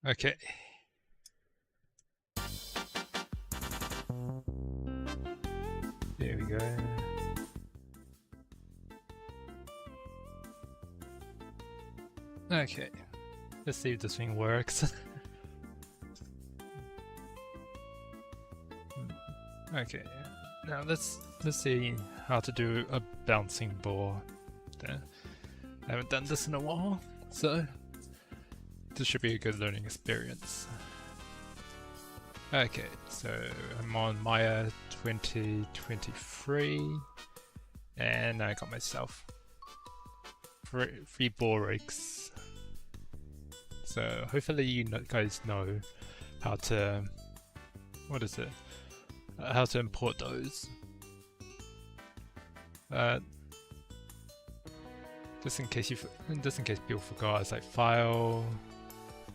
Okay. There we go. Okay. Let's see if this thing works. Okay. Now let's see how to do a bouncing ball. I haven't done this in a while, so this should be a good learning experience. Okay, so I'm on Maya 2023, and I got myself three ball rigs. So hopefully you guys know how to, what is it? How to import those. Just in case people forgot, it's like file,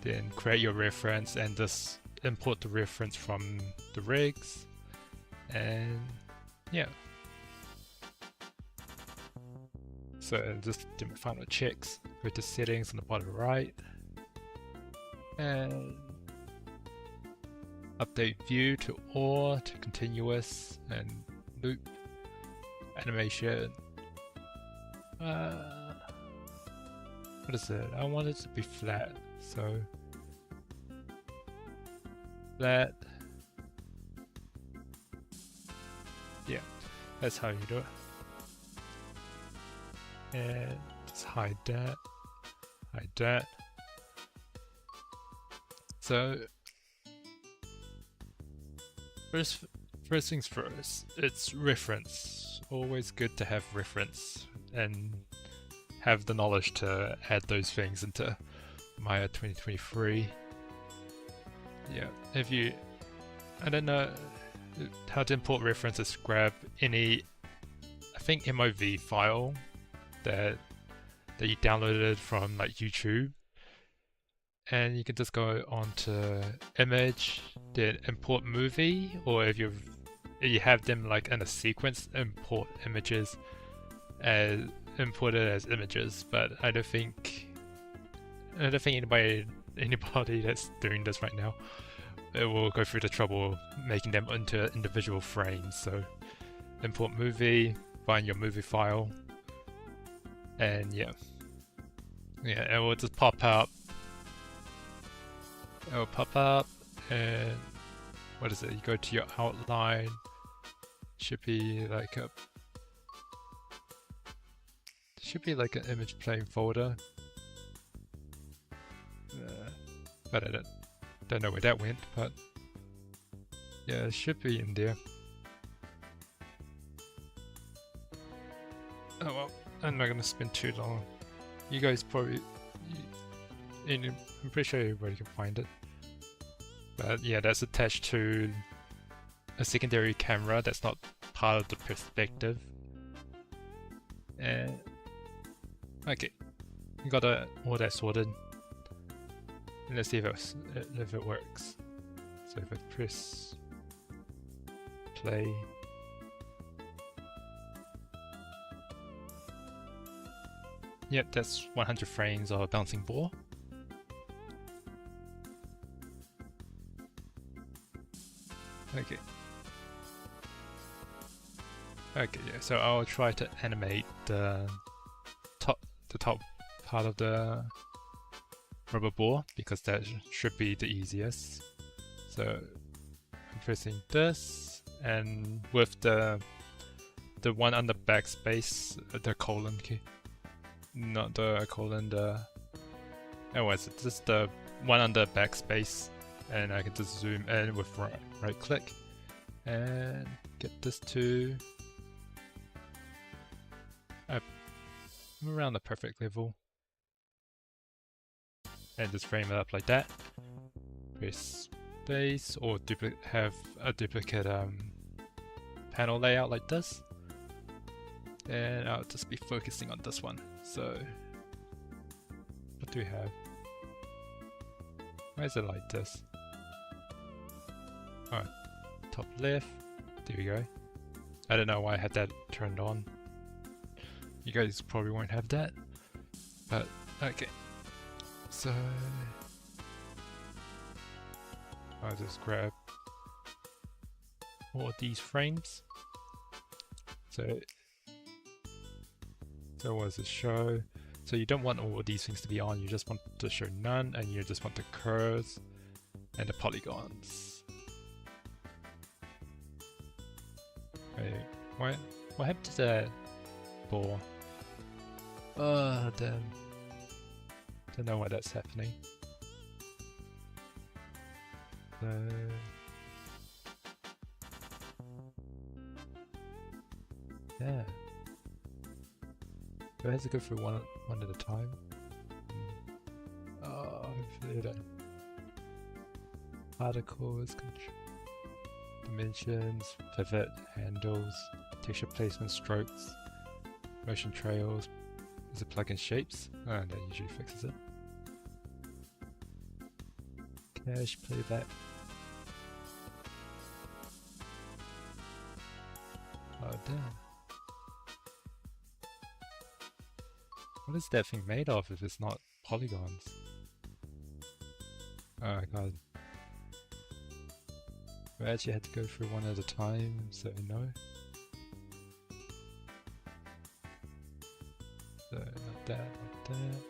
then create your reference, and just import the reference from the rigs, and yeah. So just do my final checks. Go to settings on the bottom right, and update view to OR to continuous, and loop animation. What is it? I want it to be flat, so flat. Yeah, that's how you do it. And just hide that. Hide that. So first things first, it's reference. Always good to have reference and have the knowledge to add those things into Maya 2023. Yeah, I don't know how to import references, grab any, I think MOV file that you downloaded from like YouTube, and you can just go on to image, then import movie, or if you have them like in a sequence, import images as imported as images. But I don't think anybody that's doing this right now, it will go through the trouble of making them into individual frames. So import movie, find your movie file, and yeah, it will just pop up. It will pop up, and what is it? You go to your outline. Should be like an image plane folder. But I don't know where that went, but yeah, it should be in there. Oh well, I'm not gonna spend too long. You guys probably, I'm pretty sure everybody can find it. But yeah, that's attached to a secondary camera that's not part of the perspective. And okay, you got all that sorted. And let's see if it works. So if I press play, yep, that's 100 frames of a bouncing ball. Okay. Okay, yeah, so I'll try to animate the top part of the rubber ball, because that should be the easiest. So I'm pressing this, and with the one under backspace, the colon key, not the colon, it's just the one under backspace, and I can just zoom in with right click and get this to around the perfect level, and just frame it up like that. Press space, or have a duplicate panel layout like this, and I'll just be focusing on this one. So what do we have? Why is it like this? Alright, top left, there we go. I don't know why I had that turned on. You guys probably won't have that, but okay. So I'll just grab all these frames. So was a show. So you don't want all of these things to be on, you just want to show none, and you just want the curves and the polygons. Wait, what happened to that ball? Oh, damn. Don't know why that's happening. Yeah. Do I have to go through one at a time? Oh, hopefully that. Particles, dimensions, pivot, handles, texture placement, strokes, motion trails. Is it plug in shapes? Oh, that usually fixes it. Cache, playback. Oh damn. What is that thing made of if it's not polygons? Oh god. We actually had to go through one at a time, so no. So not that, not that.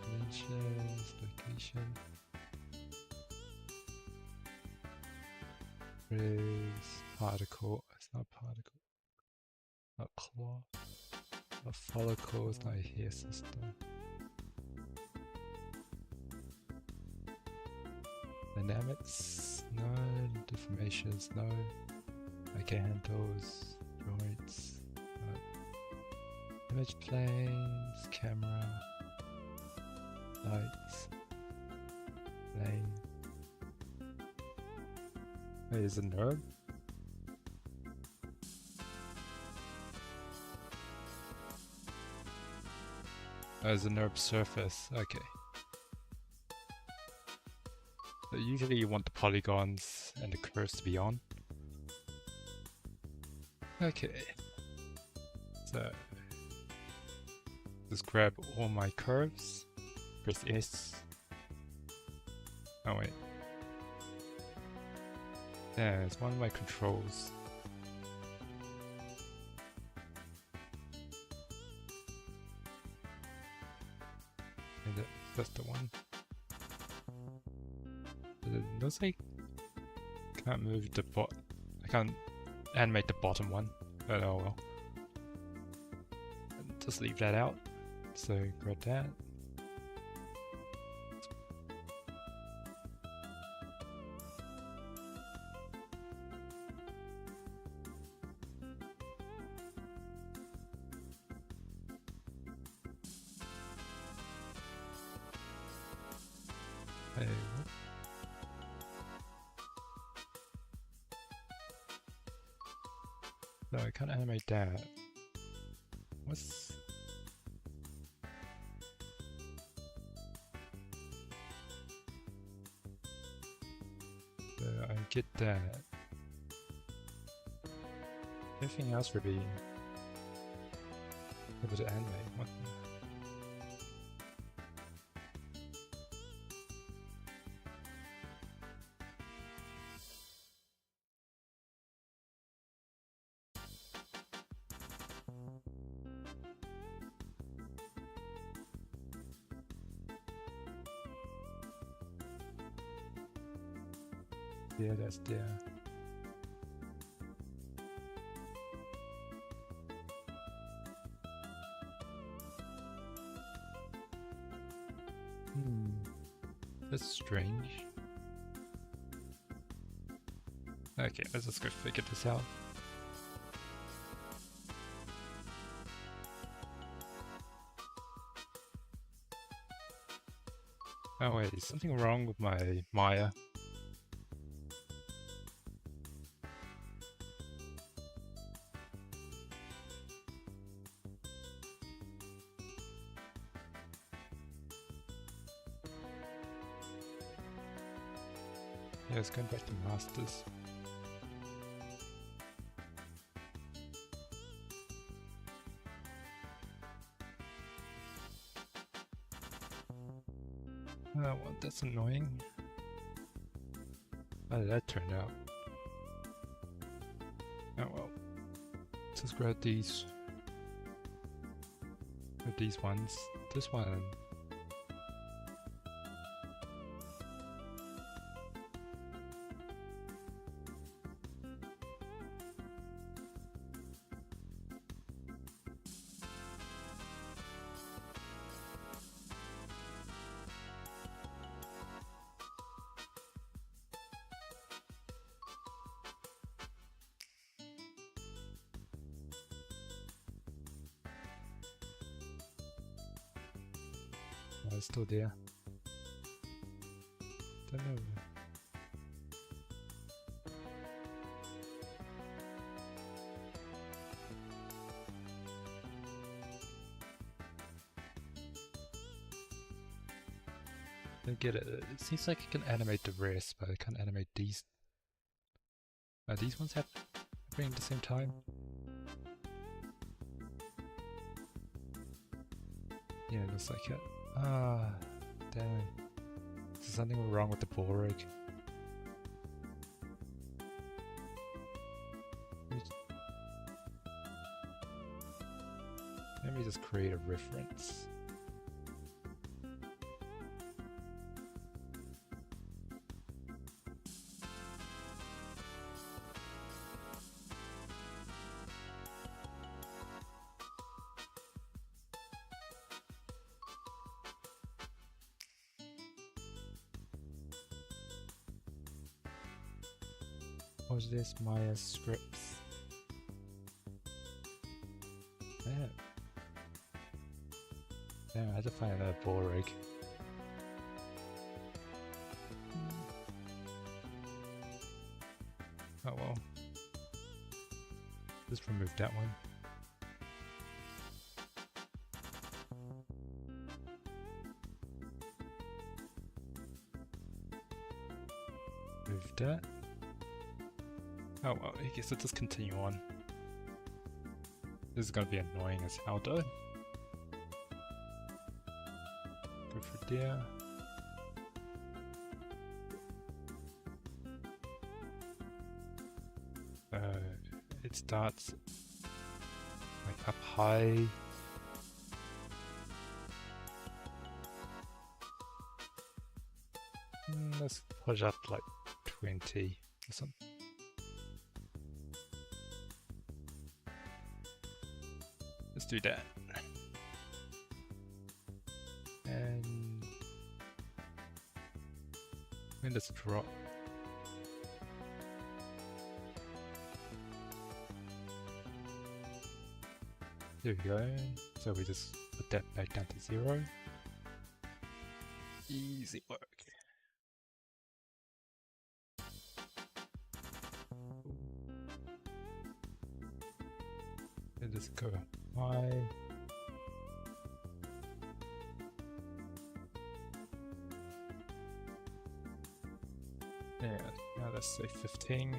Dimensions, location. Is particle, it's not particle. Not cloth. A follicle is not a hair system. Dynamics, no. Deformations, no. Okay, handles, joints, no. Image planes, camera, lights, plane. Wait, is it a NURB? Oh, it's a NURB surface, okay. So usually you want the polygons and the curves to be on. Okay. So just grab all my curves, press S. Oh wait. Yeah, it's one of my controls. And that's the one. It looks like I can't move the I can't animate the bottom one, but oh well. Just leave that out. So grab that. Hey, no, I can't animate that. What's... So I get that. Everything else would be able to animate. What? Yeah, that's there. That's strange. Okay, let's just go figure this out. Oh wait, is something wrong with my Maya? Yeah, it's going back to masters. Oh, well, that's annoying. How did that turn out? Oh well. Let's just grab these. Grab these ones. This one. Oh, it's still there. Don't know. Don't get it. It seems like it can animate the rest, but it can't animate these. These ones happening at the same time. Yeah, it looks like it. Ah, damn. Is something wrong with the Borg? Let me just create a reference. What's this? Maya scripts. Yeah. Yeah, I had to find another Borg. Oh well. Just remove that one. Move that. Oh well, I guess let's just continue on. This is gonna be annoying as hell though. Go for there. It starts like up high. Let's push up like 20 or something. Let's do that. And let's drop. There we go. So we just put that back down to 0. Easy work. And just go high. Yeah, now let's say 15.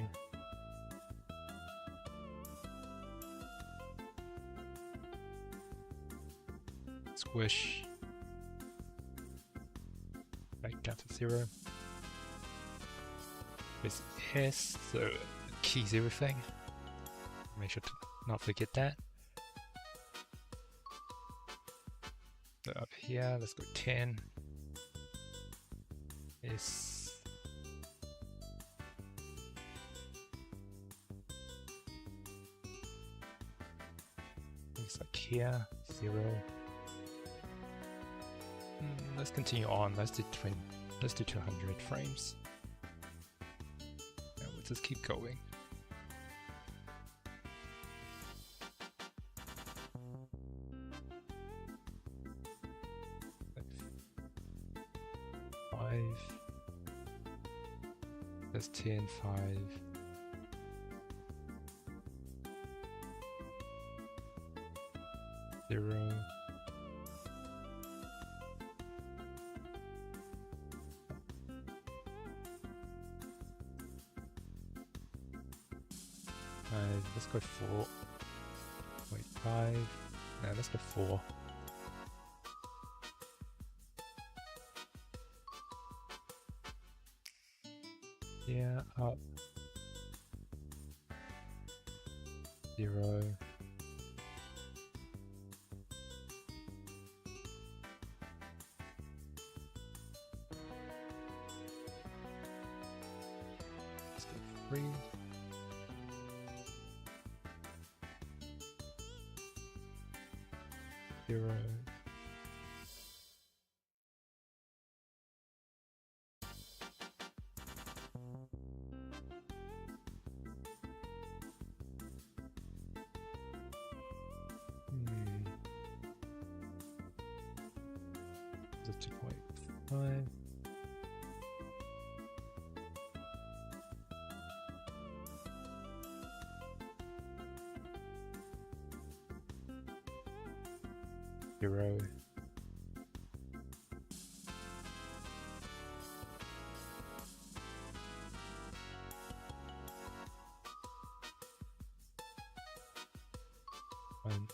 Squish. Back down to 0. Press S, so it keys everything. Make sure to not forget that. So up here, let's go 10. S. Looks like here, 0. Let's continue on. Let's do 200 frames. Now let's just keep going. That's 10, 5. Zero. Let's go 4. Wait, 5. No, let's go 4. Yeah, up. 0. Let's go 3. 0. Is it 2.5? Zero. One.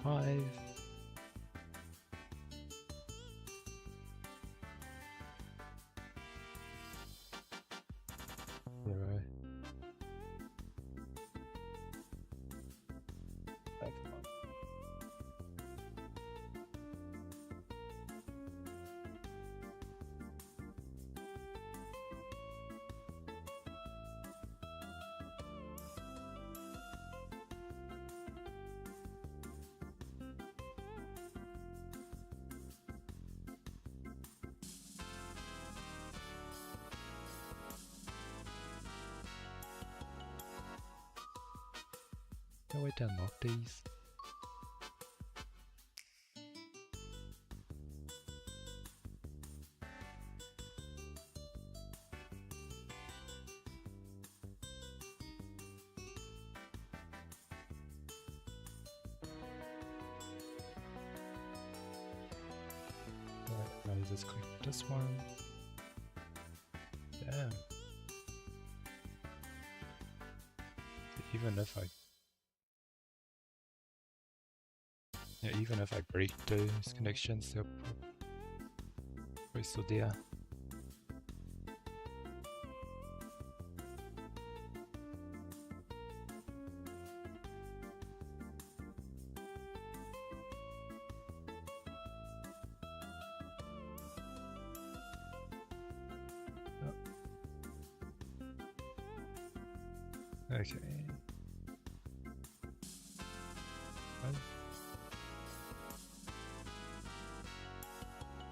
Five. Zero. Back up. No way to unlock these. Right, now let's click this one. Damn. Even if I even if I break those connections, they're probably still there. Okay.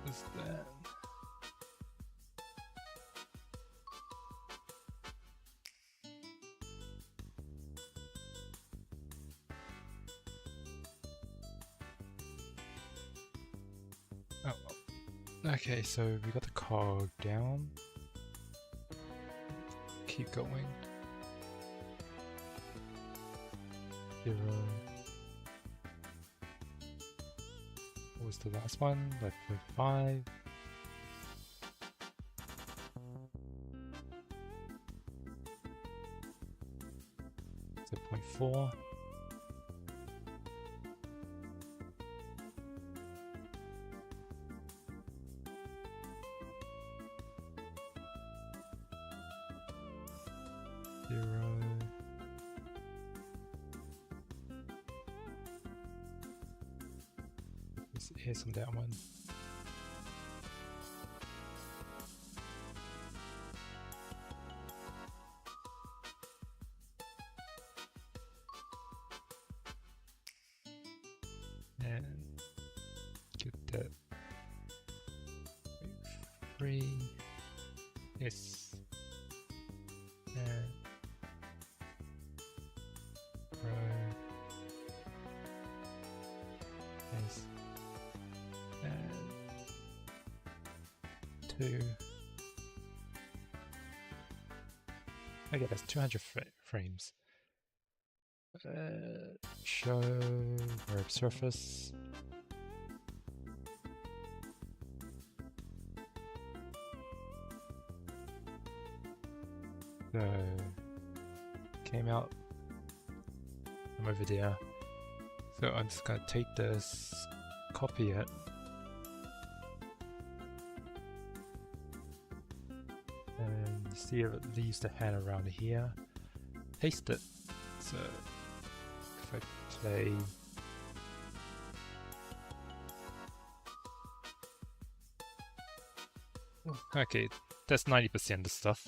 What is that? Oh, okay, so we got the cog down. Keep going. 0. What was the last one? 5.5. 0.4. 0. Here's some that one. And get that 3. Yes. And row. Yes. And 2. Okay, that's 200 frames. Show web surface. So came out. I'm over there. So I'm just gonna take this, copy it. And you see if it leaves the hand around here. Paste it. So if I play. Okay, that's 90% of the stuff.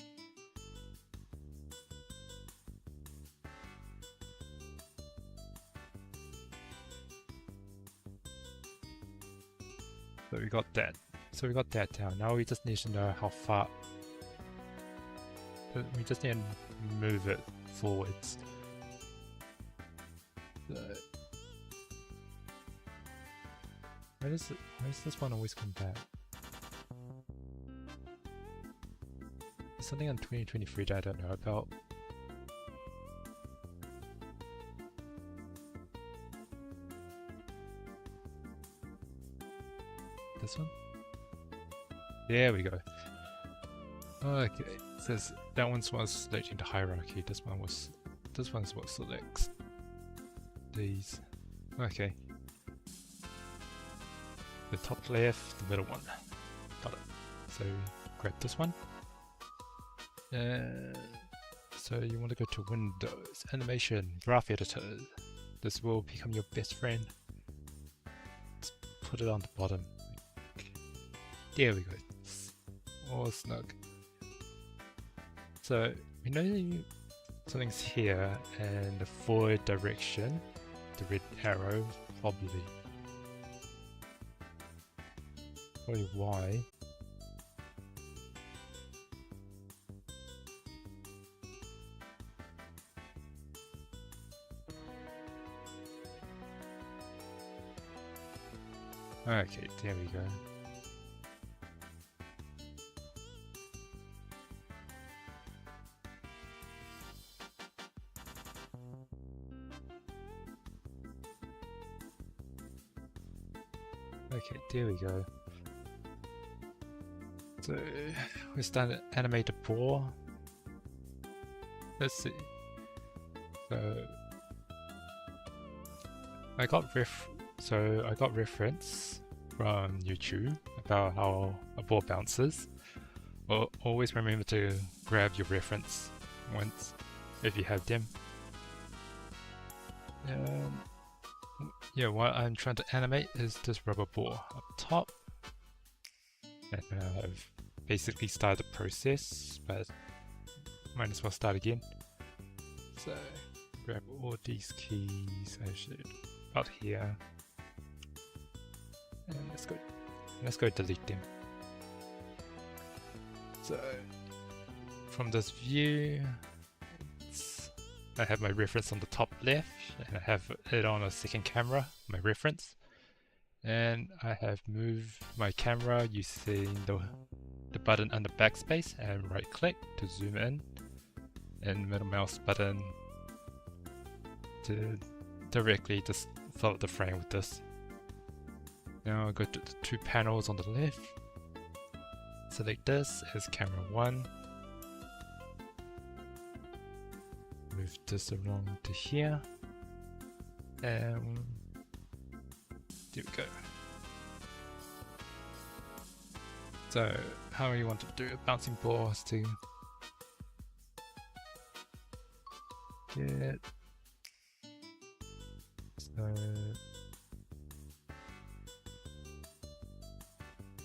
So we got that. So we got that down. Now we just need to know how far. We just need to move it forwards. So why does this one always come back? There's something on 2023 that I don't know about. This one? There we go. Okay, it says that one's was selecting the hierarchy. This one's what selects these. Okay. The top left, the middle one. Got it. So grab this one. So you want to go to Windows, Animation, Graph Editor. This will become your best friend. Let's put it on the bottom. There we go. All snug. So we know something's here, and the forward direction, the red arrow, probably Y. Okay, there we go. Okay, there we go. So we start to animate the paw. Let's see. So I got reference from YouTube about how a ball bounces. Well, always remember to grab your reference once if you have them. Yeah, what I'm trying to animate is this rubber ball up top. And I've basically started the process, but might as well start again. So grab all these keys, actually about here, and let's go delete them. So from this view, I have my reference on the top left, and I have it on a second camera, my reference. And I have moved my camera using the button under backspace and right click to zoom in, and middle mouse button to directly just follow the frame with this. Now I go to the two panels on the left, select this as camera 1, move this along to here, and there we go. So how you want to do a bouncing ball is to get so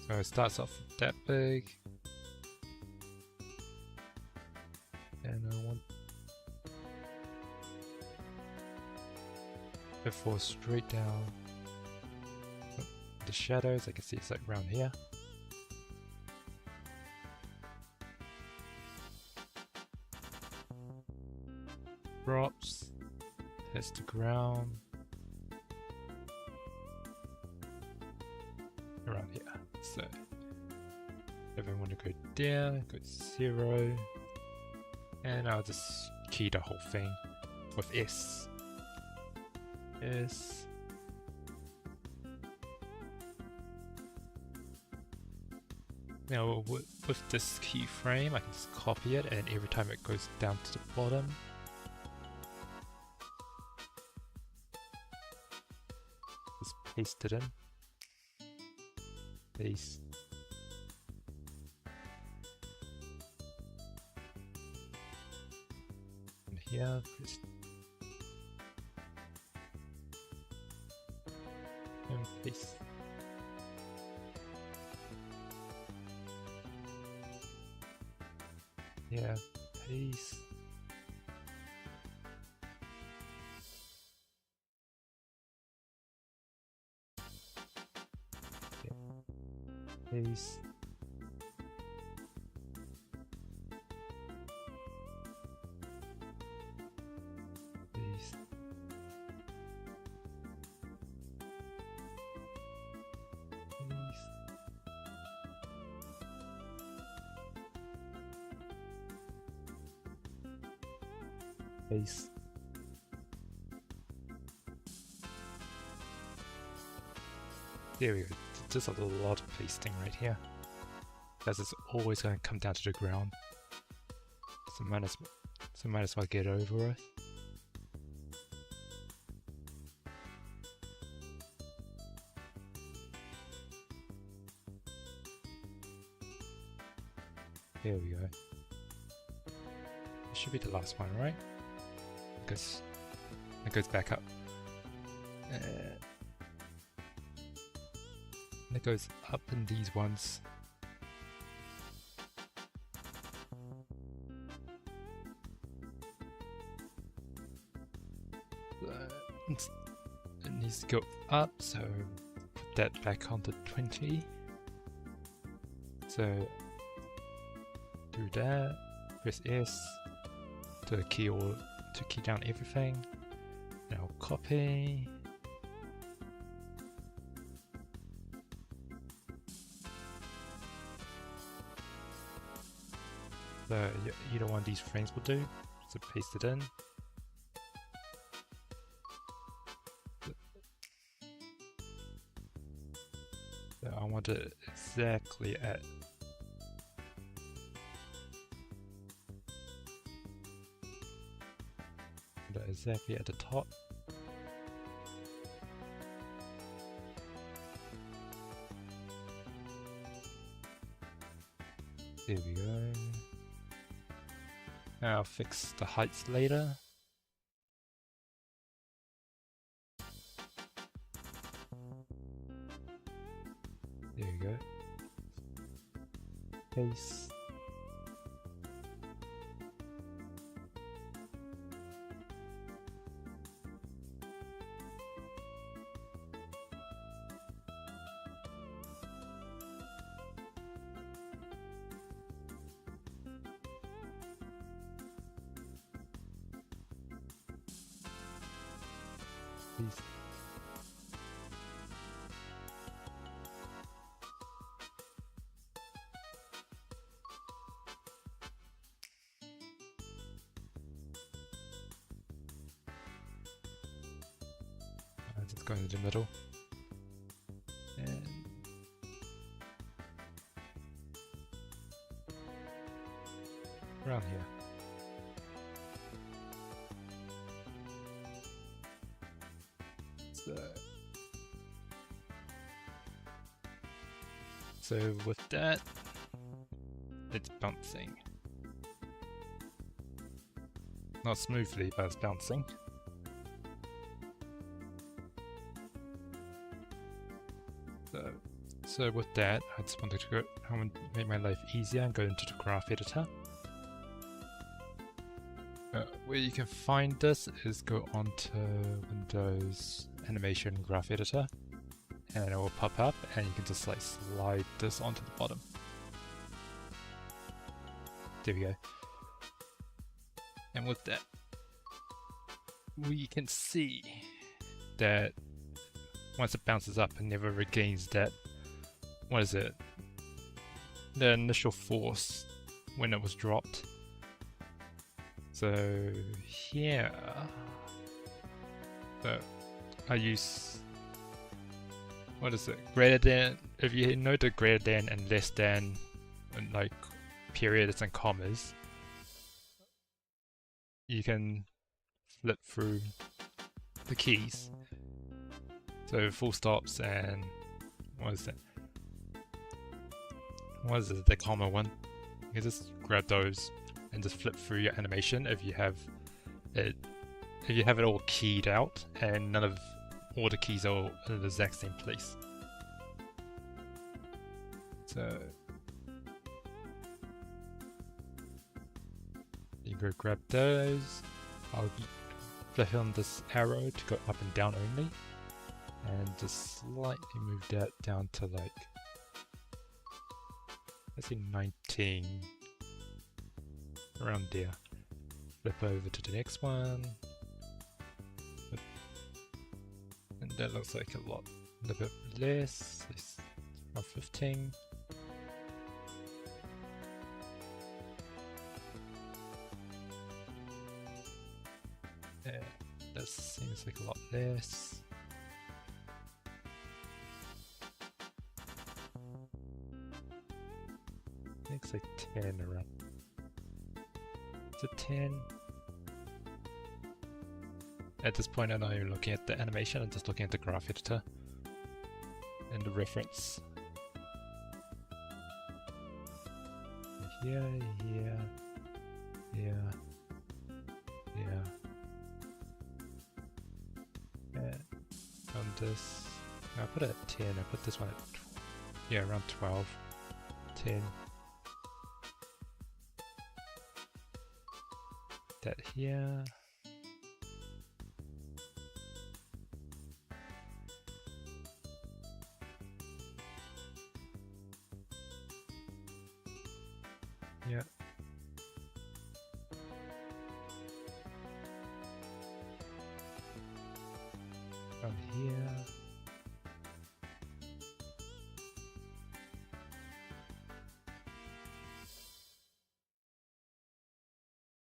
it starts off that big, and I want it falls straight down the shadows. I can see it's like around here. Drops, hits the ground around here. So if I want to go down, go 0, and I'll just key the whole thing with S. S. Now with this keyframe, I can just copy it, and every time it goes down to the bottom, just paste it in. Paste. And here, paste. And paste. Yeah, paste. Paste. Paste. Paste. There we go. Just a lot of pasting right here, because it's always going to come down to the ground. So might as well get over it. There we go. This should be the last one, right? Because it goes back up. And it goes up in these ones. It needs to go up, so put that back onto 20. So do that, press S to key down everything. Now copy. So either one of these frames will do, so paste it in. So I want it exactly at the top. There we go. Now I'll fix the heights later. There we go. Paste. Paste. Just go into the middle. And around here. So with that, it's bouncing. Not smoothly, but it's bouncing. So with that, I just wanted to make my life easier and go into the graph editor. Where you can find this is go onto Windows Animation Graph Editor, and it will pop up, and you can just like slide this onto the bottom. There we go. And with that, we can see that once it bounces up, it never regains that, what is it, the initial force when it was dropped. So here, I use, what is it, greater than, if you know the greater than and less than and like periods and commas, you can flip through the keys. So full stops and what is it? What is it? The comma one. You can just grab those and just flip through your animation if you have it. If you have it all keyed out and none of all the keys are in the exact same place. So you go grab those. I'll flip on this arrow to go up and down only, and just slightly move that down to like, let's say 19, around there. Flip over to the next one, and that looks like a little bit less. It's around 15. Yeah, that seems like a lot less. I think it's like 10 around. Is it 10? At this point I'm not even looking at the animation, I'm just looking at the graph editor and the reference. Here, here, here, here. And on this, I'll put it at 10, I put this one at, around 12, 10. That here. Yeah. From here.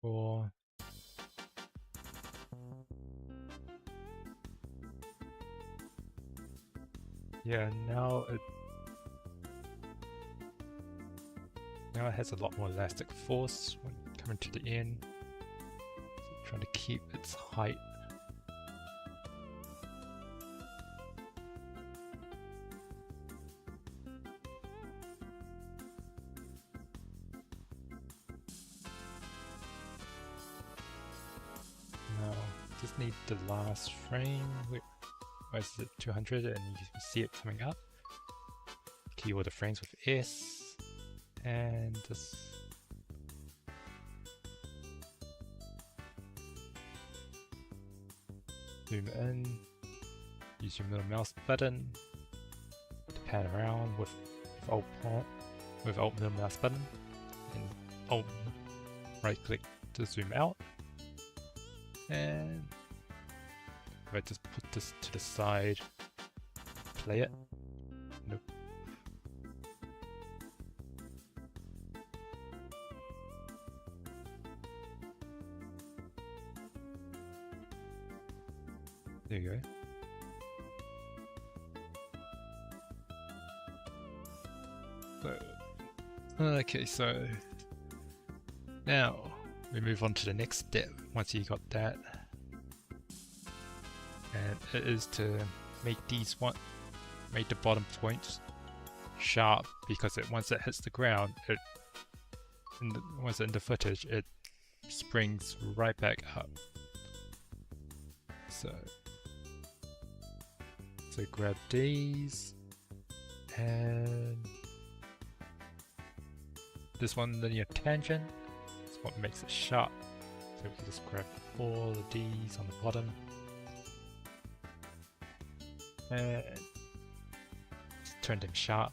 Or yeah, now it has a lot more elastic force when coming to the end. So trying to keep its height. Now just need the last frame. Where is it? 200, and you can see it coming up. Key all the frames with S. And just zoom in, use your middle mouse button to pan around with alt middle mouse button, and alt right click to zoom out. And if I just put this to the side, play it. Nope. There you go. Okay, so now we move on to the next step once you got that. And it is to make make the bottom points sharp, because once it hits the ground, once in the footage, it springs right back up. So grab these, and this one linear tangent is what makes it sharp. So we can just grab all of these on the bottom and just turn them sharp.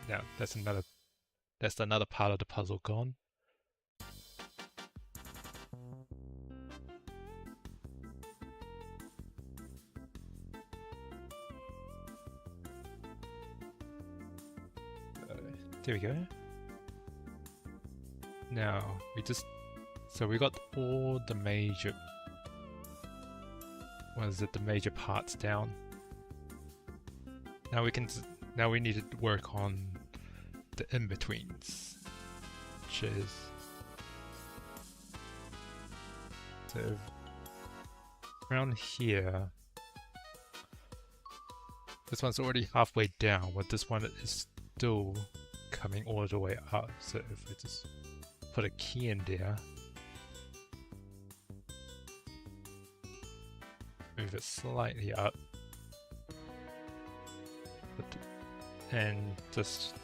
Now that's another part of the puzzle gone. There we go. Now we got all the major, the major parts down. Now we need to work on the in-betweens. which is sort of around here. This one's already halfway down, but this one is still coming all the way up. So if I just put a key in there, move it slightly up, and just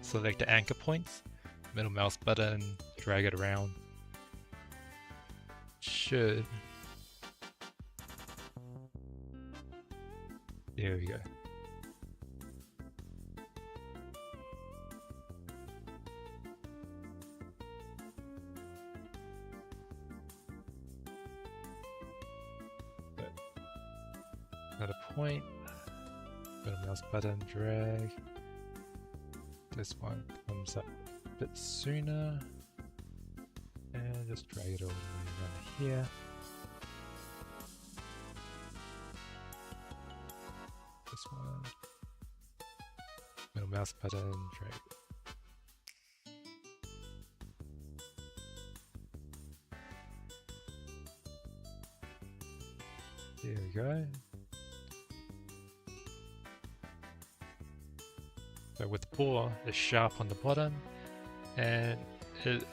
select the anchor points, middle mouse button, drag it around. Should. There we go. Another point, middle mouse button, drag. This one comes up a bit sooner, and just drag it all the way around here. This one, middle mouse button, drag. There we go. So with the bore, it's sharp on the bottom, and it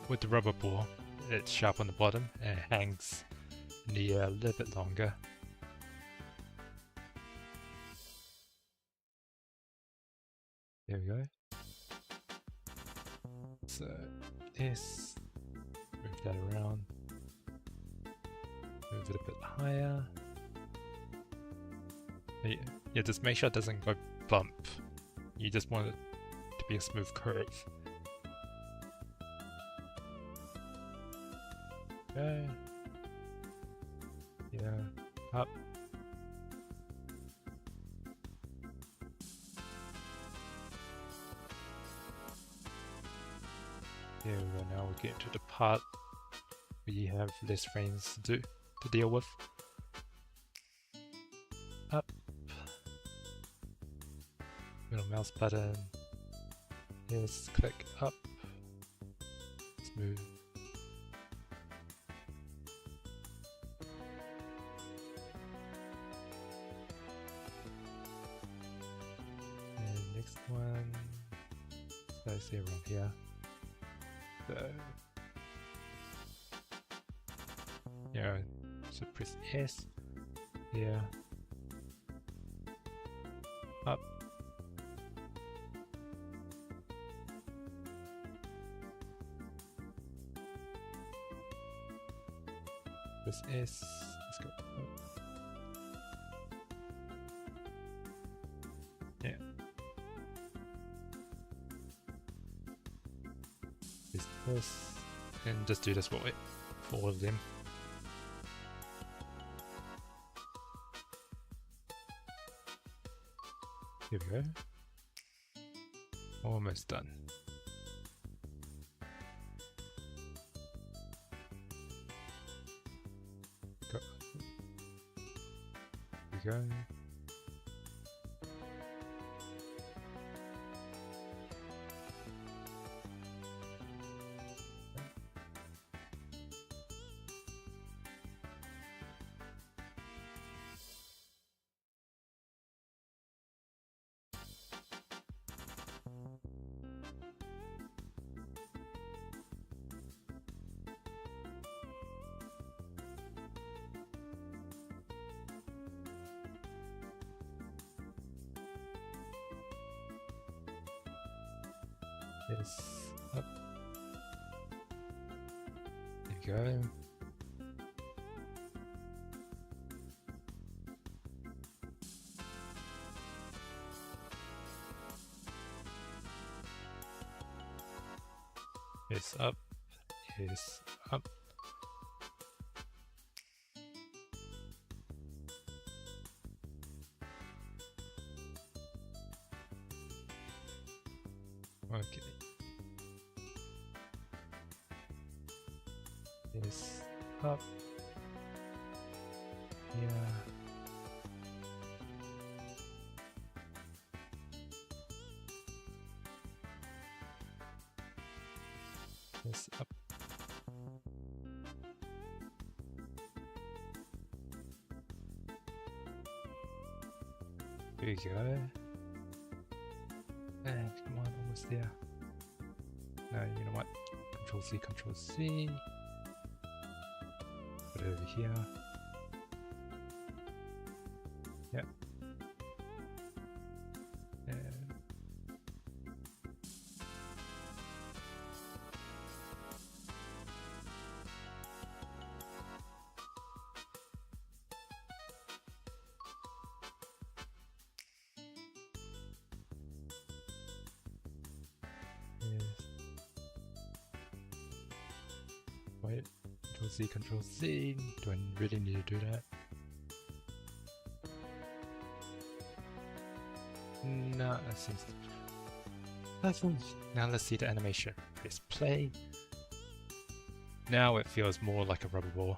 with the rubber bore, it's sharp on the bottom and it hangs in the air a little bit longer. There we go. So this, move that around, move it a bit higher. Yeah, just make sure it doesn't go bump. You just want it to be a smooth curve. Okay. Yeah, up. There we go, now we get to the part where you have less frames to deal with. Up. Middle mouse button. Yes, click up. Smooth. And next one. So I see around here. So yeah, so press S. Yeah. Up. Press S. Let's go. Yeah. This, and just do this for all of them. Here we go. Almost done. Here we go. This up. There you go. Yes, up. Yes, up. Okay. Yes, up. Yeah. this up. There you go. And come on, almost there. No, you know what? Control C, Control C. Put it over here. Yep. And wait, Control C. Do I really need to do that? No, that seems perfect. Now let's see the animation. Press play. Now it feels more like a rubber ball.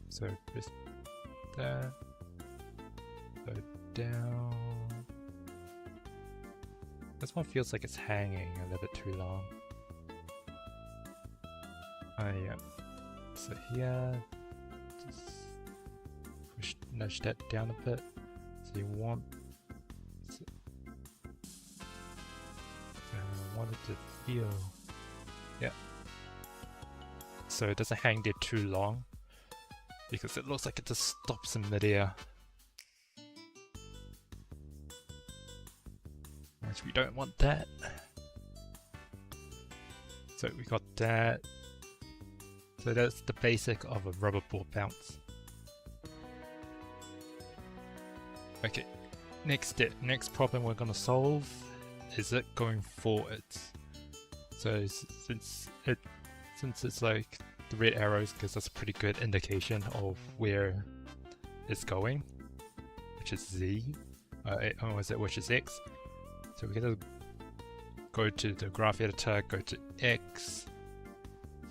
So press that. Go down. This one feels like it's hanging a little bit too long. Oh yeah. So here, just nudge that down a bit. So you want it to feel, yeah. So it doesn't hang there too long, because it looks like it just stops in midair. Which we don't want that. So we got that. So that's the basic of a rubber ball bounce. Okay, next step, next problem we're gonna solve is it going forwards. So since it's like the red arrows gives us a pretty good indication of where it's going, which is Z, which is X. So we're gonna go to the graph editor, go to X.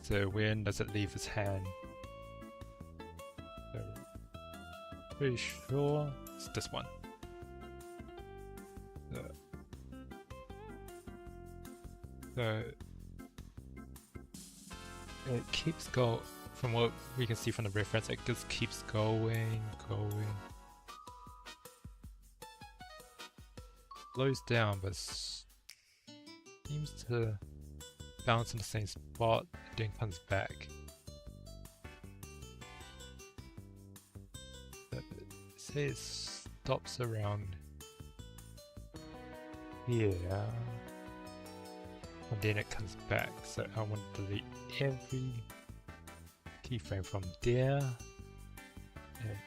So when does it leave his hand? So pretty sure it's this one. So it keeps going, from what we can see from the reference, it just keeps going. Slows down, but seems to bounce in the same spot, then comes back. Say it stops around here, and then it comes back. So I want to delete every keyframe from there and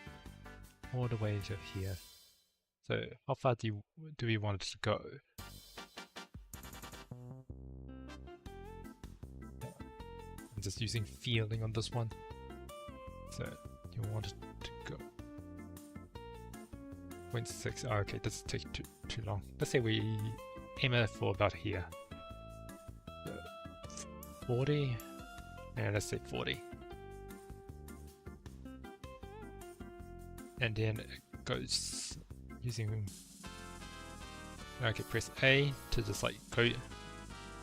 all the way to here. So how far do we want it to go? I'm just using feeling on this one. So you want it to go 0.6. Oh, okay, this takes too long. Let's say we aim it for about here. 40. Yeah, let's say 40. And then it goes using, okay, press A to just like go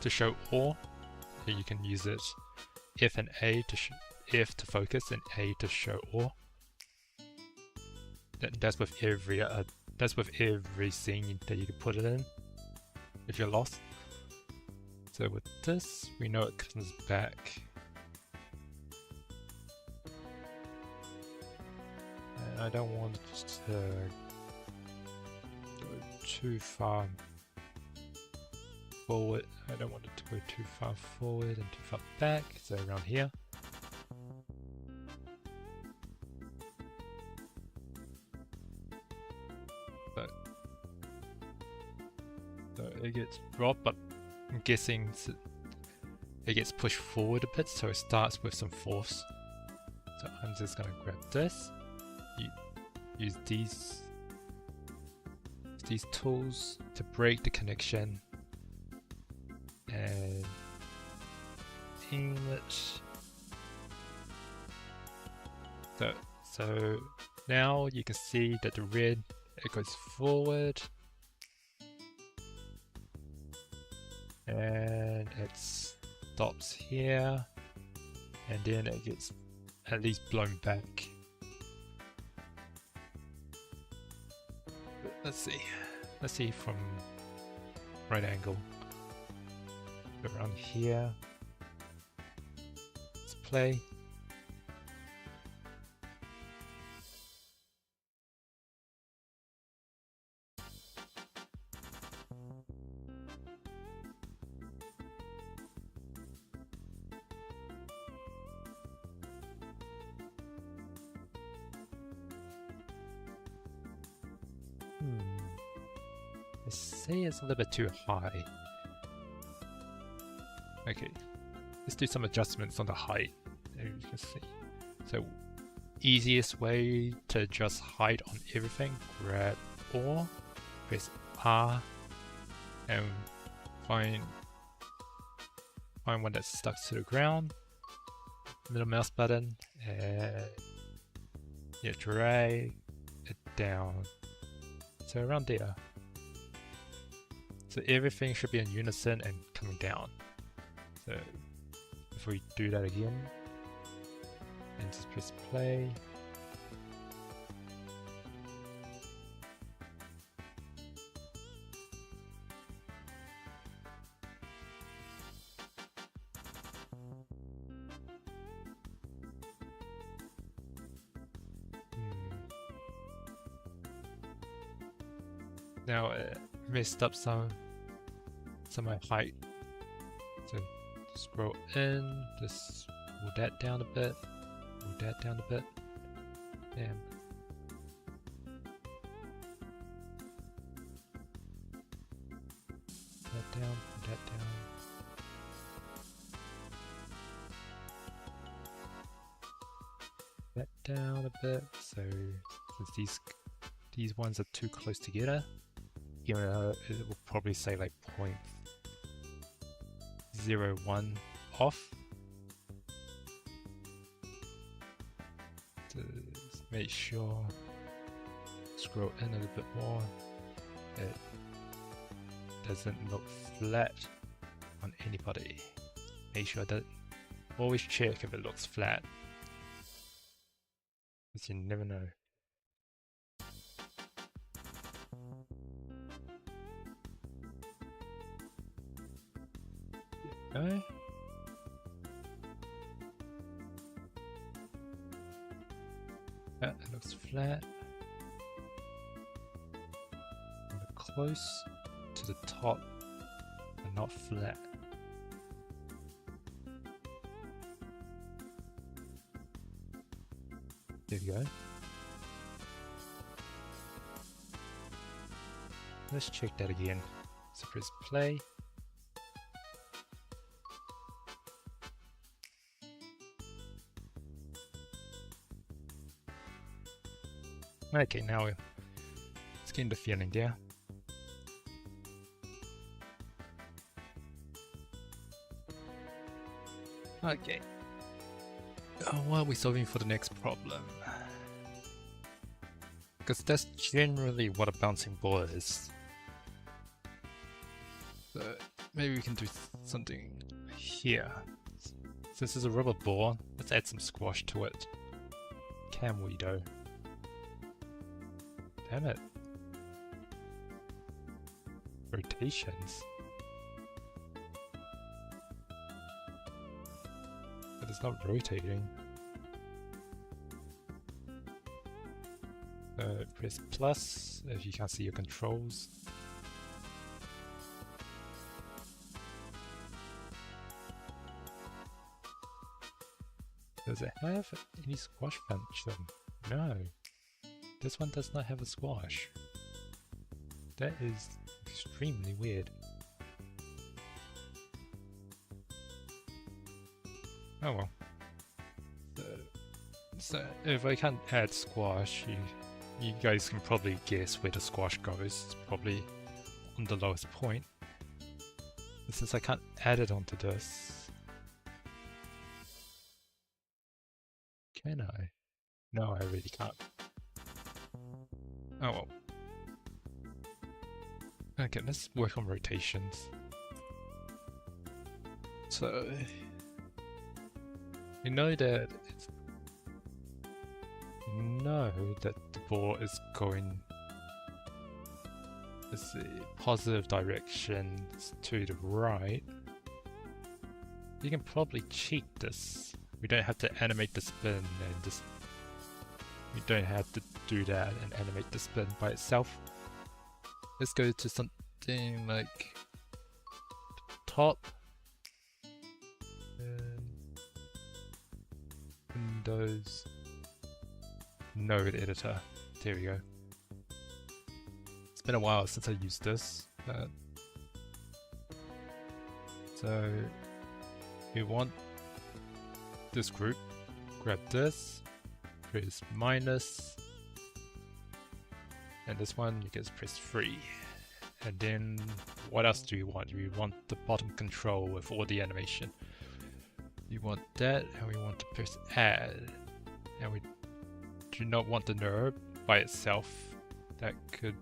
to show all. And you can use it F and A to F to focus and A to show all. That's with every scene that you can put it in if you're lost. So with this, we know it comes back. And I don't want it to go too far forward. I don't want it to go too far forward and too far back. So around here. So it gets dropped, but I'm guessing it gets pushed forward a bit, so it starts with some force. So I'm just gonna grab this, use these tools to break the connection, and aim it. So now you can see that the red, it goes forward and it stops here and then it gets at least blown back. Let's see from right angle. Around here. Let's play. I say it's a little bit too high. Okay, let's do some adjustments on the height. There you can see. So, easiest way to adjust height on everything, grab all, press R, and find one that's stuck to the ground. Little mouse button, and yeah, drag it down. So around there. So everything should be in unison and coming down. So if we do that again and just press play. Now it messed up some of my height. So scroll in, just move that down a bit, move that down a bit, and that down, move that down. That down a bit, so since these ones are too close together, you know, it will probably say like 0.01 off. Just make sure, scroll in a little bit more, it doesn't look flat on anybody. Make sure that, always check if it looks flat, because you never know. Okay. That looks flat. Look close to the top and not flat. There you go. Let's check that again. So press play. Okay, now it's getting the feeling there. Okay. What are we solving for the next problem? Because that's generally what a bouncing ball is. So maybe we can do something here. Since it's a rubber ball, let's add some squash to it. Can we though? Damn it. Rotations. But it's not rotating. Press plus if you can't see your controls. Does it have any squash function? No. This one does not have a squash. That is extremely weird. Oh well. So if I can't add squash, you guys can probably guess where the squash goes. It's probably on the lowest point. And since I can't add it onto this, can I? No, I really can't. Oh well. Okay, let's work on rotations. So you know that the ball is going, let's see, positive directions to the right. You can probably cheat this. We don't have to animate the spin and just, we don't have to do that and animate the spin by itself. Let's go to something like top and Windows Node Editor. There we go. It's been a while since I used this. So we want this group, grab this, press minus, and this one you just press 3. And then what else do you want? We want the bottom control with all the animation. You want that, and we want to press add, and we do not want the nerve by itself. That could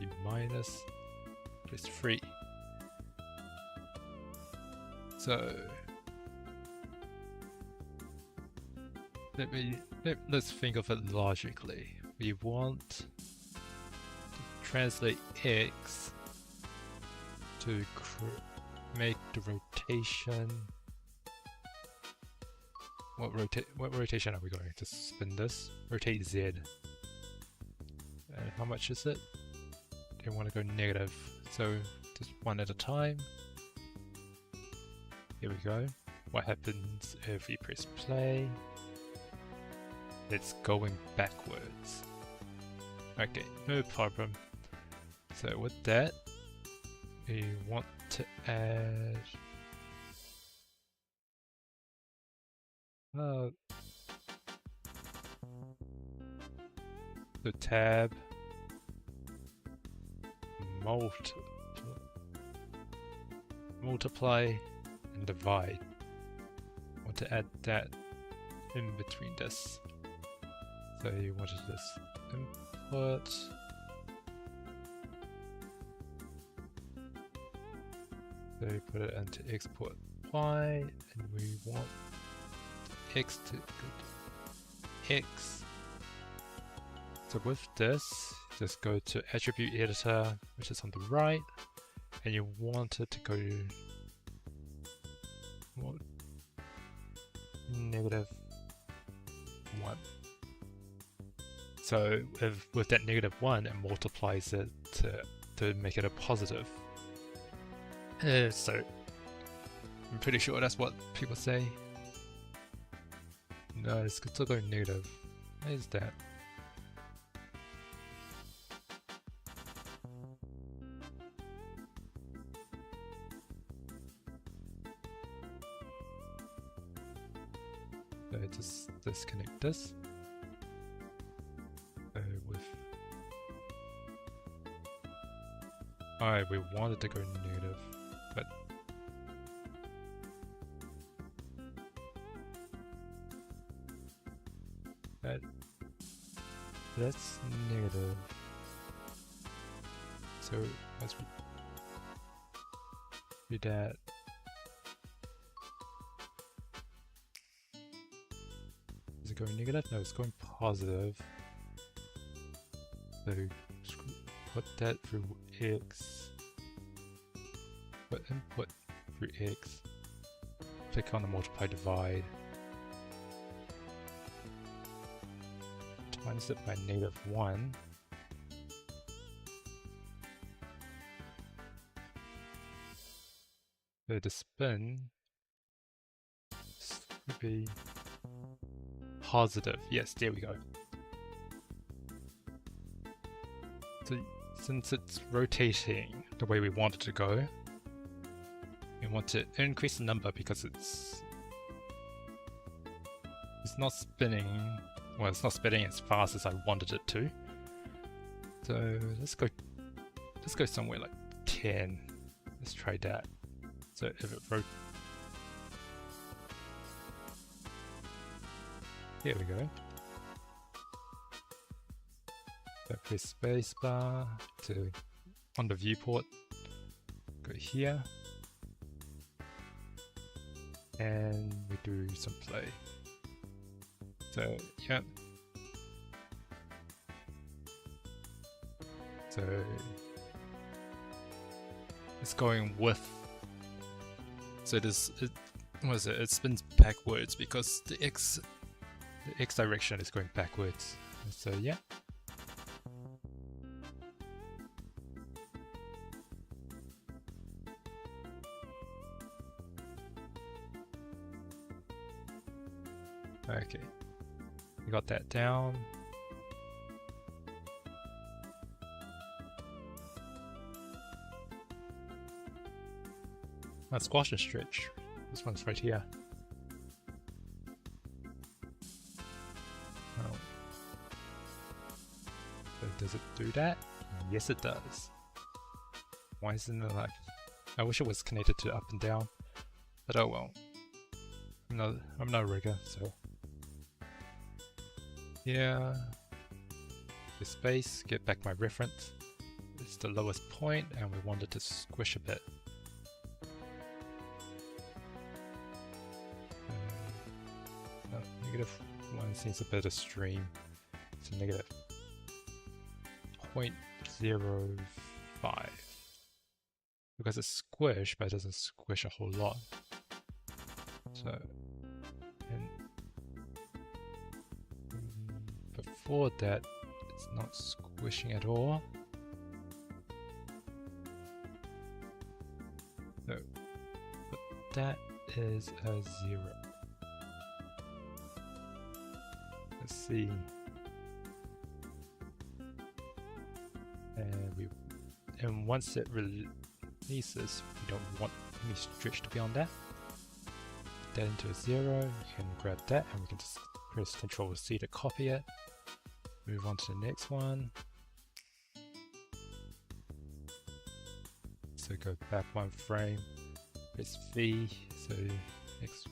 be minus, press 3. So let's think of it logically. We want to translate X to make the rotation. What rotation are we going to spin this? Rotate Z. And how much is it? They want to go negative, so just one at a time. Here we go. What happens if we press play? It's going backwards. Okay, no problem. So with that, we want to add the tab multiply and divide. I want to add that in between this. So you wanted this input. So you put it into export y, and we want x to go to x. So with this, just go to attribute editor, which is on the right, and you want it to go to -1. So with that -1, it multiplies it to make it a positive. So I'm pretty sure that's what people say. No, it's still going negative. Why is that? So just disconnect this. Alright, we wanted to go negative, but that's negative. So let's do that. Is it going negative? No, it's going positive. So put that through X. Put input through X. Click on the multiply divide. Times it by -1. So the spin should be positive. Yes, there we go. So since it's rotating the way we want it to go, we want to increase the number because it's not spinning. Well, it's not spinning as fast as I wanted it to. So let's go somewhere like 10. Let's try that. So if it here we go. So press spacebar to on the viewport. Go here, and we do some play. So yeah. So it's going with. So what is it? It spins backwards because the X direction is going backwards. So yeah. Okay, we got that down. Now squash and stretch. This one's right here. Oh. So does it do that? Yes, it does. Why isn't it like? I wish it was connected to up and down, but oh well. I'm no rigger, so yeah. The space, get back my reference. It's the lowest point, and we want it to squish a bit. -1 seems a bit extreme. So -0.05. Because it's squish, but it doesn't squish a whole lot. So, and before that, it's not squishing at all. So, but that is a 0. Let's see. And once it releases, we don't want any stretch to be on that. Put that into a 0. You can grab that, and we can just press Ctrl C to copy it. Move on to the next one. So go back 1 frame. Press V. So next.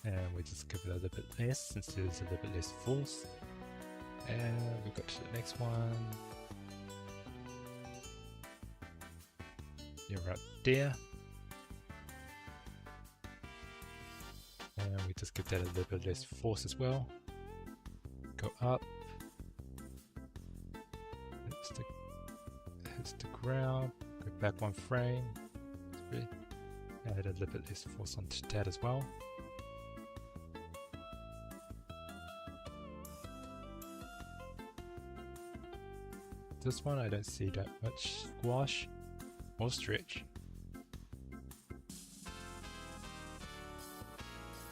And we just give it a little bit less since there's a little bit less force. And we go to the next one. You're right there. And we just give that a little bit less force as well. Go up. Hits the ground. Go back 1 frame. Add a little bit less force onto that as well. This one I don't see that much squash or stretch.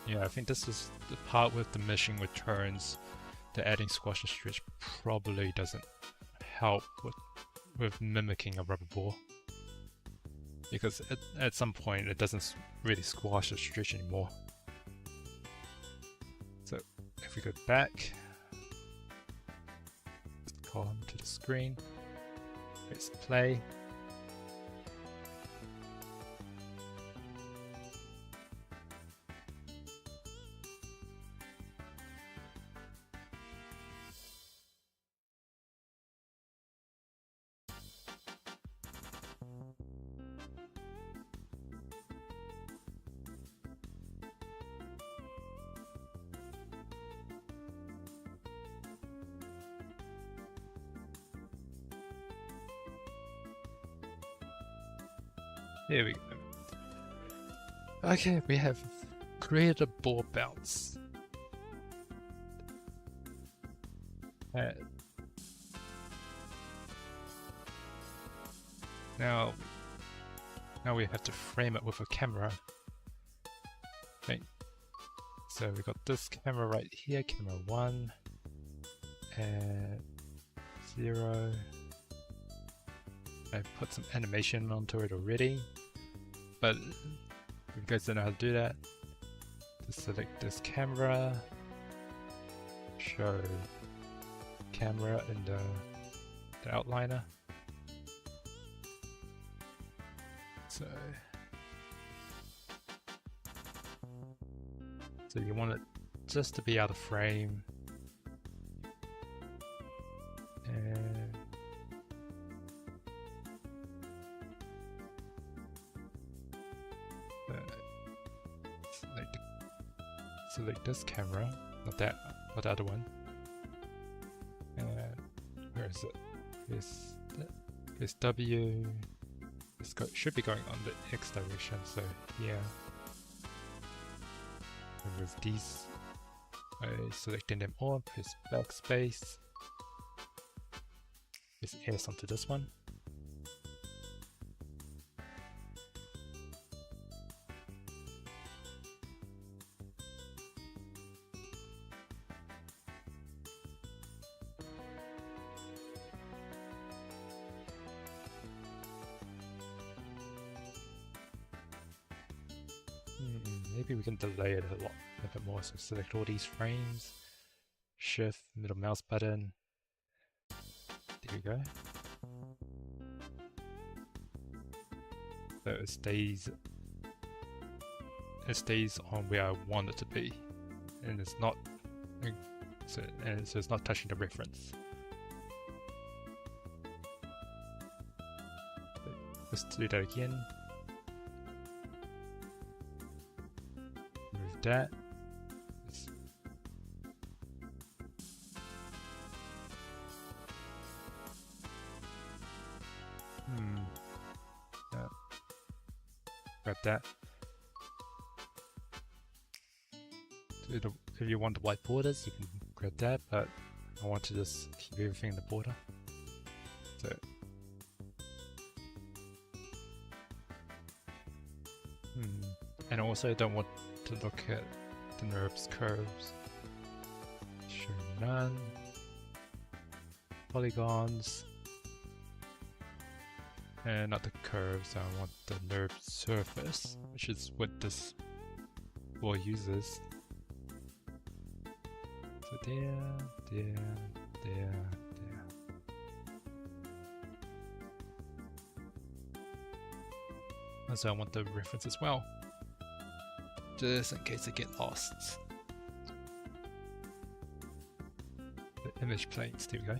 Yeah, I think this is the part with the meshing with turns. The adding squash and stretch probably doesn't help with mimicking a rubber ball. Because at some point it doesn't really squash or stretch anymore. So if we go back, column to the screen, press play. There we go. Okay, we have created a ball bounce. Now we have to frame it with a camera. Okay. So we got this camera right here, camera 1 and 0. I've put some animation onto it already, but if you guys don't know how to do that, just select this camera, show camera in the outliner. So you want it just to be out of frame, select this camera, not that, not the other one. And where is it? There's W. Should be going on the X direction, so here. Remove these by selecting them all, press backspace. Press S onto this one. Maybe we can delay it a bit more. So select all these frames, shift, middle mouse button. There we go. So it stays on where I want it to be, and it's not. So it's not touching the reference. Let's do that again. That. Yeah. Grab that. If you want the white borders, you can grab that, but I want to just keep everything in the border. So. And I also don't want to look at the NURBS curves. Show none. Polygons. And not the curves, I want the NURBS surface, which is what this board uses. So there. And so I want the reference as well, just in case I get lost. The image planes, there we go.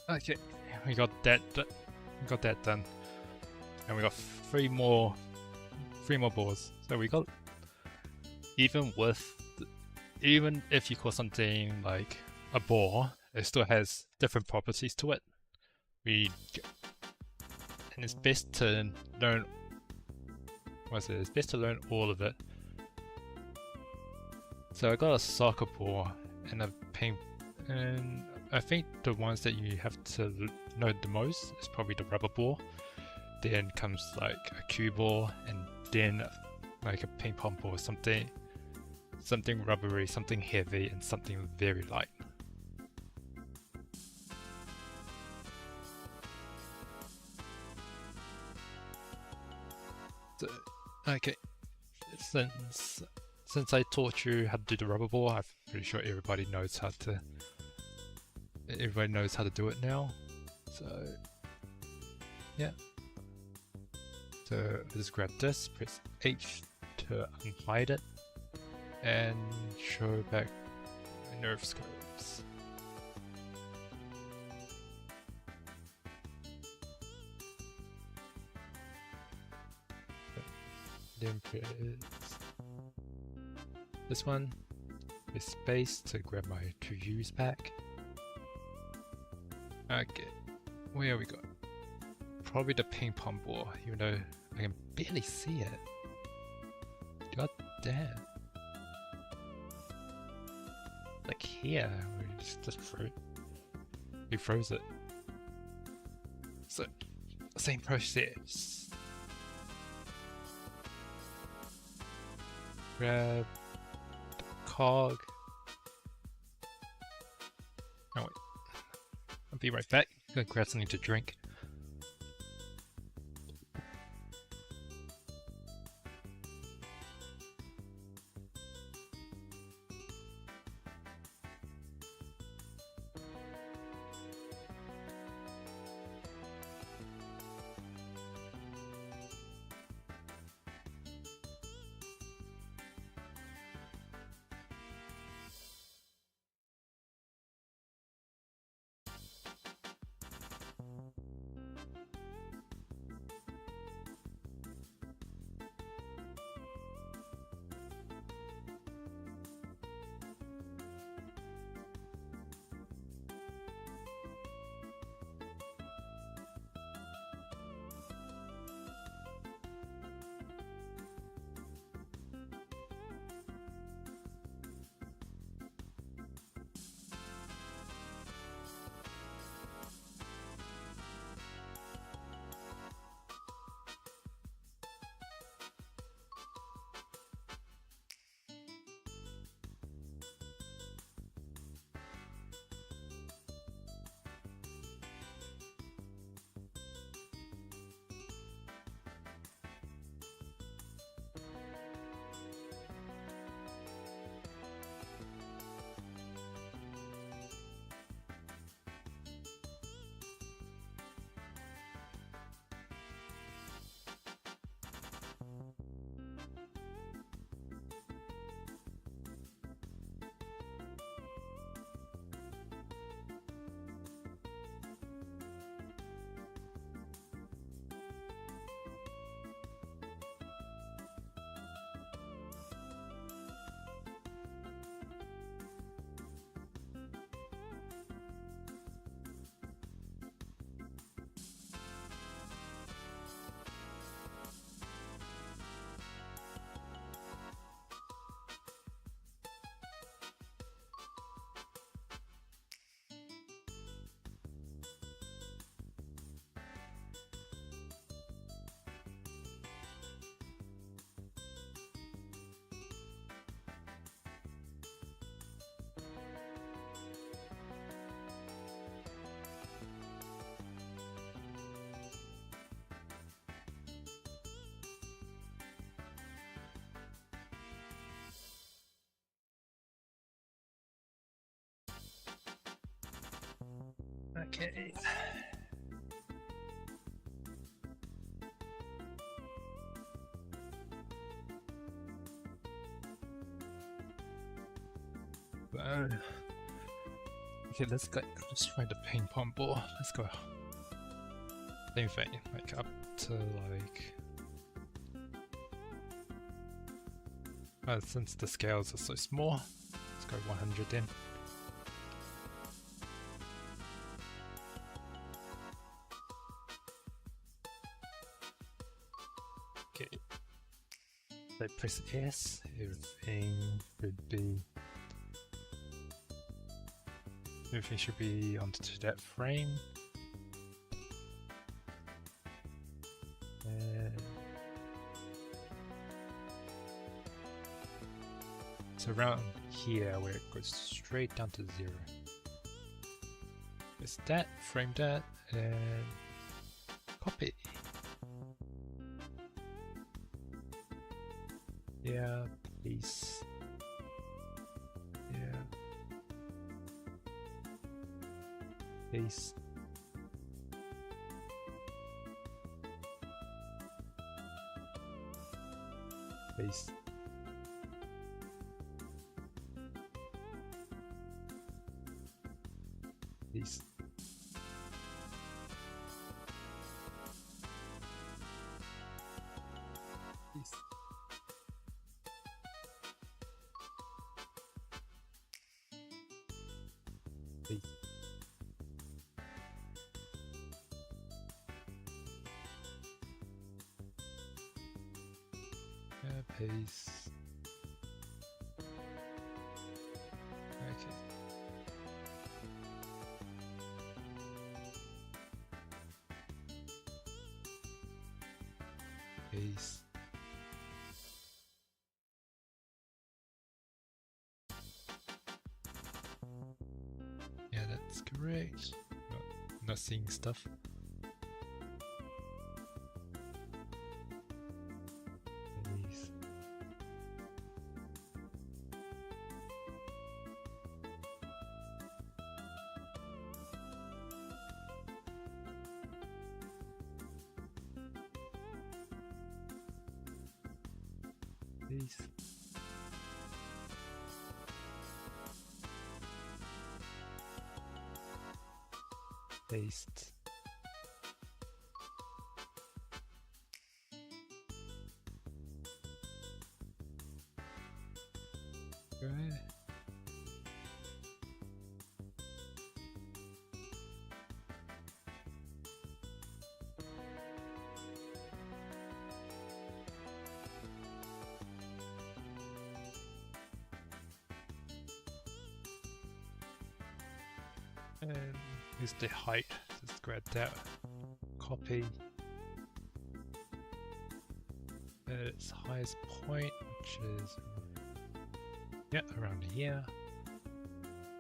Okay, we got that done, and we got three more boards. So we got, even if you call something like a bore, it still has different properties to it. And it's best to learn. It's best to learn all of it. So I got a soccer ball and a paint, and I think the ones that you have to know the most is probably the rubber ball. Then comes like a cue ball, and then like a ping pong ball, something rubbery, something heavy, and something very light. So, okay, since I taught you how to do the rubber ball, I'm pretty sure everybody knows how to do it now. So yeah. So just grab this, press H to unhide it, and show back my NURBS curves. Then press this one, press space to grab my 2 U's back. Okay, where we go? Probably the ping pong ball, even though I can barely see it. God damn. Like here, we just threw it. He froze it. So, same process. Grab the cog. Oh wait. I'll be right back. I'm gonna grab something to drink. Okay. Okay, let's find a ping pong ball. Let's go. Same thing, like up to like. Since the scales are so small, let's go 100 in. Okay. So press S, everything should be onto that frame. So around here where it goes straight down to 0. Press that, frame that, and copy. Yeah, paste. Yeah. Paste. Paste. Paste. Paste. Paste. Paste. Okay. Paste. Yeah, that's correct. Not seeing stuff. Paste. Paste. Paste. Okay. And here's the height. Let's grab that. Copy. At its highest point, which is around here.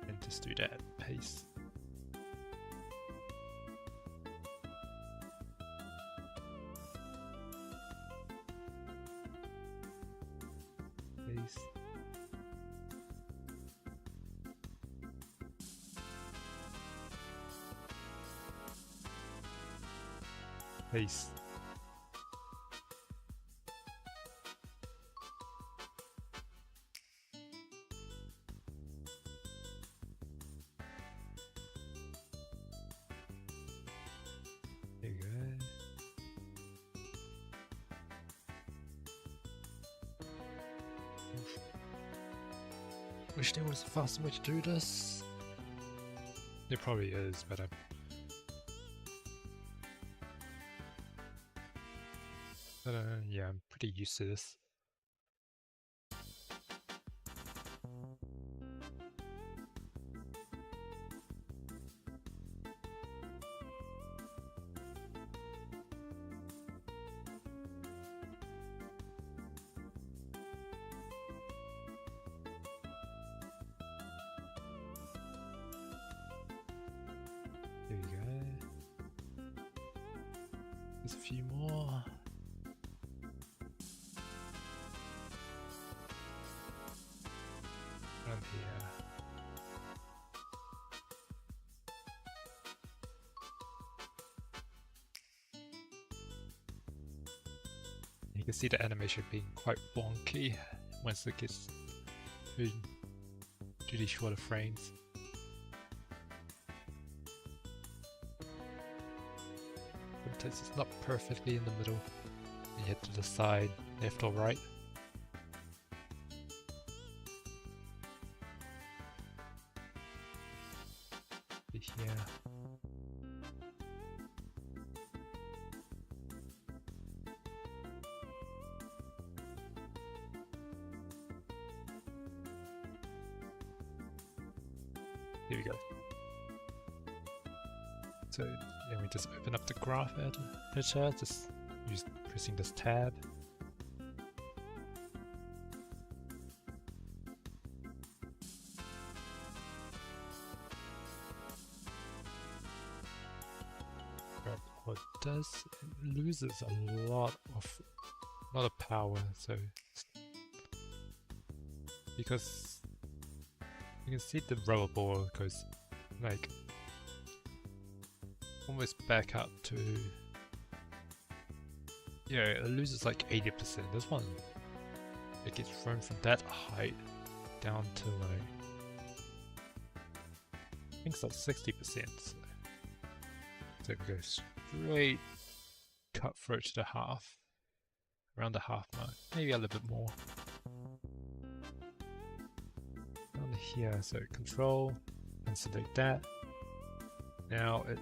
And just do that. Paste. Paste. Paste. There you go. Oof. Wish there was a faster way to do this. There probably is, but yeah, I'm pretty used to this. There you go. There's a few more. Around here. can see the animation being quite wonky once it gets to these shorter frames. Sometimes it's not perfectly in the middle. You have to decide left or right. Here. Here we go. So then we just open up the graph editor, just pressing this tab. But what it does, it loses a lot of power, so because you can see the rubber ball goes like almost back up to, yeah, it loses like 80%. This one, it gets thrown from that height down to like, I think it's like 60%. So it goes straight cutthroat to the half, around the half mark, maybe a little bit more. Down here, so control and select that. Now I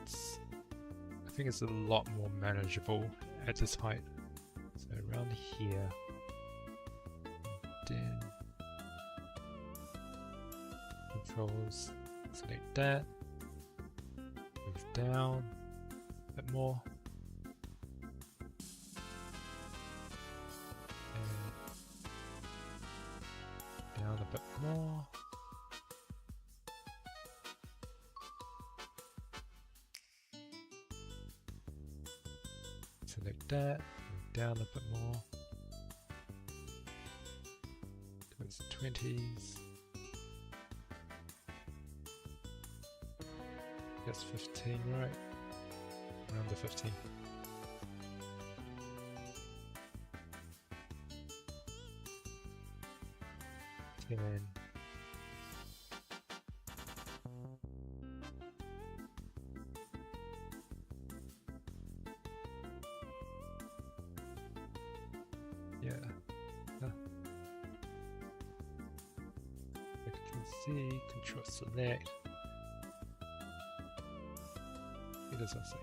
think it's a lot more manageable at this height. So around here, then controls, select that, move down a bit more, and down a bit more. Select that, move down a bit more, towards the 20s, that's 15, right? Around the 15. And then yeah, like you can see, control select. It does not say.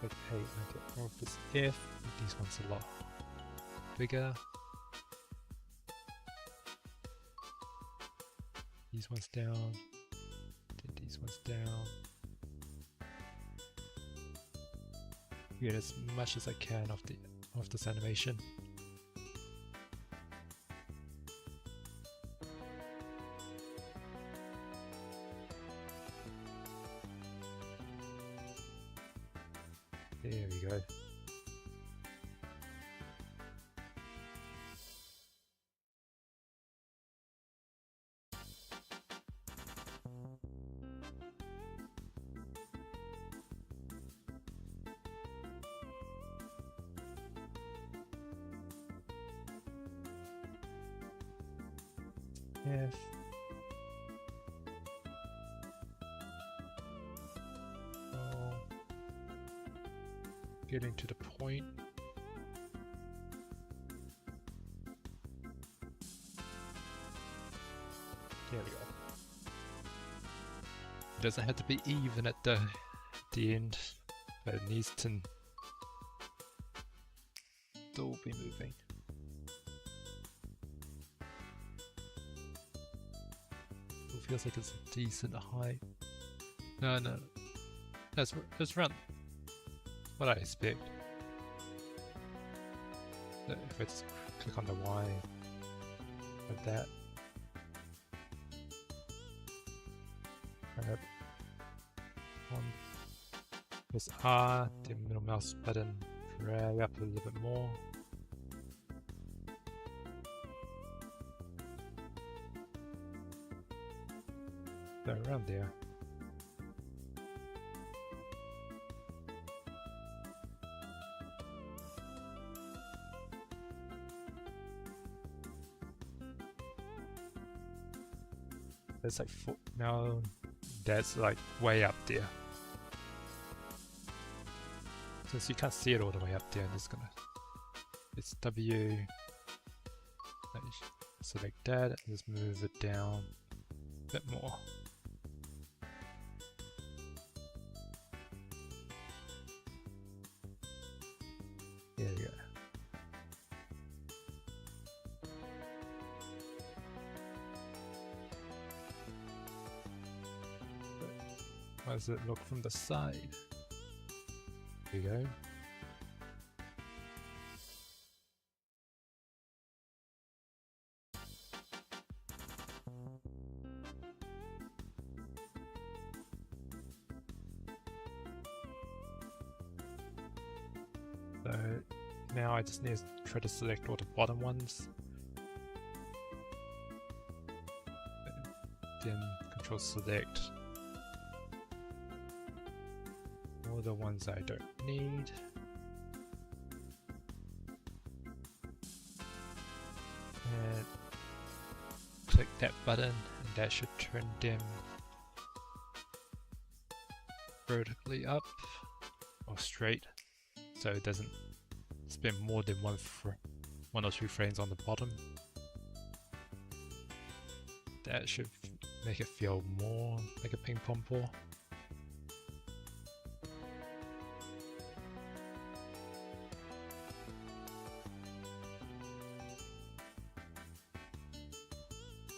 Okay, I get more of this F. These ones a lot bigger. These ones down. These ones down. Get as much as I can of this animation. There we go. F. Oh. Getting to the point. There we go. It doesn't have to be even at the end, but it needs to still be moving. It feels like it's a decent height. No, that's around what I expect. So if I just click on the Y like that. Grab one. Press R, the middle mouse button, drag up a little bit more. So around there. That's like four, now that's like way up there. Since you can't see it all the way up there, I'm just gonna, it's W, select that and just move it down a bit more. There we go. How does it look from the side? There you go. So now I just need to try to select all the bottom ones. Then control select all the ones I don't need. And click that button and that should turn them vertically up or straight, so it doesn't spend more than one or two frames on the bottom. That should make it feel more like a ping pong ball.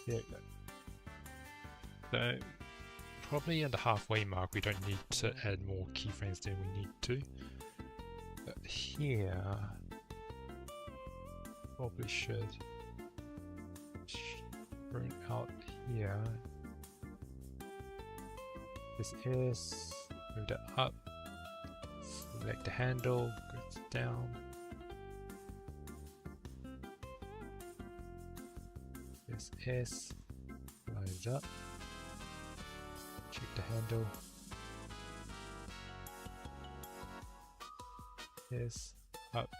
There we go. So probably at the halfway mark we don't need to add more keyframes than we need to. But here probably should burn out here. This is, move that up, select the handle, goes down. This is, line it up, check the handle. This, up,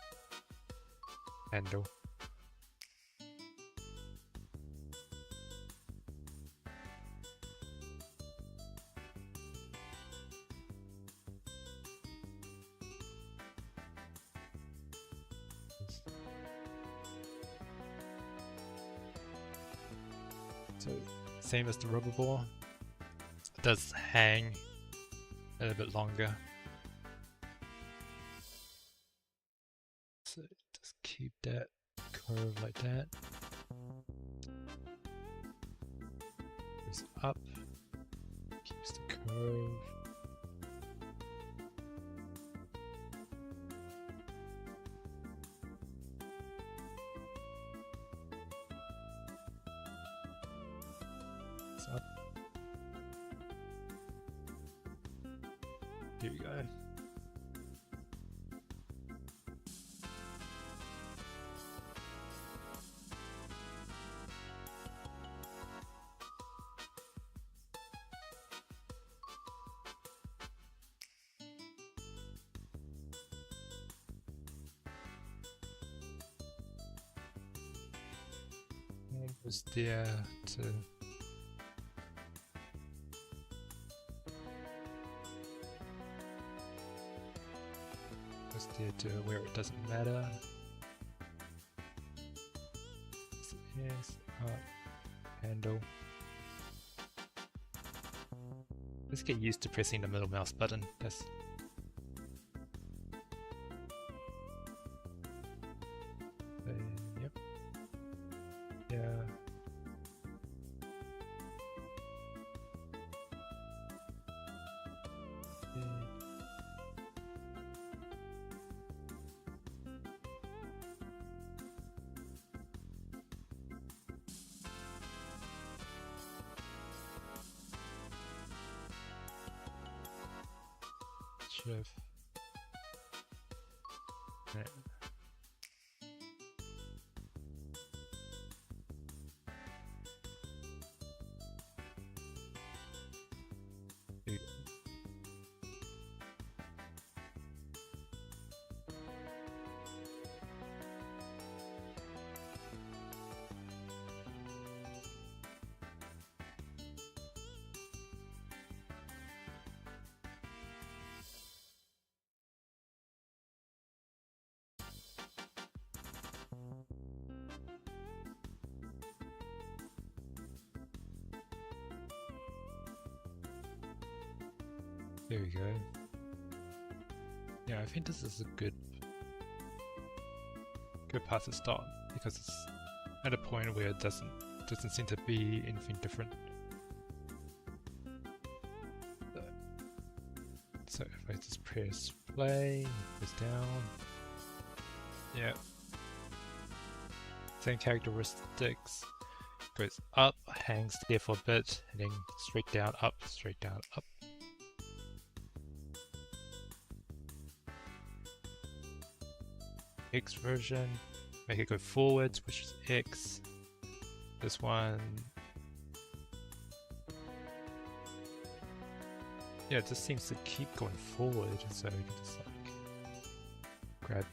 handle. So same as the rubber ball, it does hang a little bit longer. So just keep that curve like that. Goes up, keeps the curve. Up. Here we go. And was there to to where it doesn't matter. Yes, up, handle. Let's get used to pressing the middle mouse button. That's yep. Yeah. Shift. Yeah. There we go. Yeah, I think this is a good path to start because it's at a point where it doesn't seem to be anything different. So if I just press play, goes down. Yeah. Same characteristics. Goes up, hangs there for a bit, and then straight down, up, straight down, up. X version, make it go forwards, which is X. This one, yeah, it just seems to keep going forward, so you can just like grab